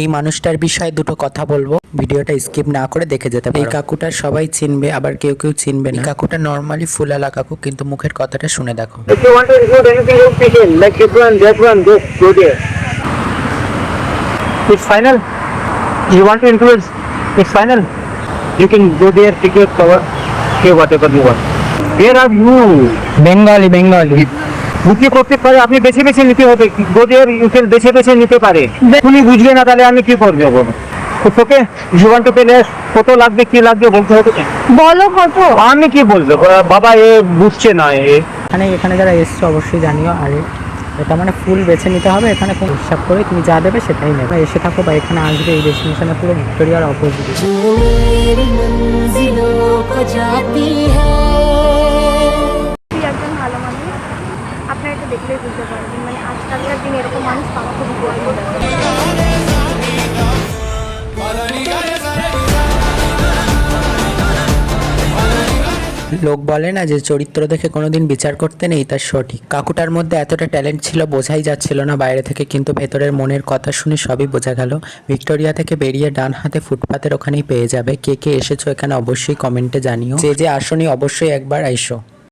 এই মানুষটার বিষয়ে দুটো কথা বলবো, ভিডিওটা স্কিপ না করে দেখে যেতে পারো। এই কাকুটার সবাই চিনবে, আবার কেউ কেউ চিনবে না। কাকুটা নরমালি ফুলালা কাকু, কিন্তু মুখের কথাটা শুনে দেখো। If you want to include anything in kitchen, like this one, just go there. It's final. You want to include? It's final. You can go there, take your cover, say whatever you want. Where are you? Bengali. বুঝতে করতে পারে, আপনি বেছে বেছে নিতে হবে। গোদের ইউকেল বেছে বেছে নিতে পারে। উনি বুঝবে না, তাহলে আমি কি করবো? ওকে, ইউ ওয়ান্ট টু পেলে কত লাগবে, কি লাগবে বলতে হবে। বলো কত। আমি কি বলবো বাবা, এ বুঝছে না। এখানে যারা এসছো অবশ্যই জানিও। আর এটা মানে ফুল বেছে নিতে হবে, এখানে কোনো হিসাব করে তুমি যা দেবে সেটাই নেবে। এসে থাকো বা এখানে আসবে, এই ডেস্টিনেশনে পুরো ভিক্টোরিয়ার অপোজিট। একজন ভালো মানুষ, আপনারা এটা দেখলেই বুঝতে পারবেন। মানে আজকালকার দিনে এরকম মানুষ পাওয়া খুবই কঠিন। লোক বলে না যে চরিত্র দেখে কোনোদিন বিচার করতে নেই, তার সঠিক। কাকুটার মধ্যে এতটা ট্যালেন্ট ছিল বোঝাই যাচ্ছিল না বাইরে থেকে, কিন্তু ভেতরের মনের কথা শুনে সবই বোঝা গেল। ভিক্টোরিয়া থেকে বেরিয়ে ডান হাতে ফুটপাতের ওখানেই পেয়ে যাবে। কে কে এসেছো এখানে অবশ্যই কমেন্টে জানিও। যে আসনি অবশ্যই একবার আইসো।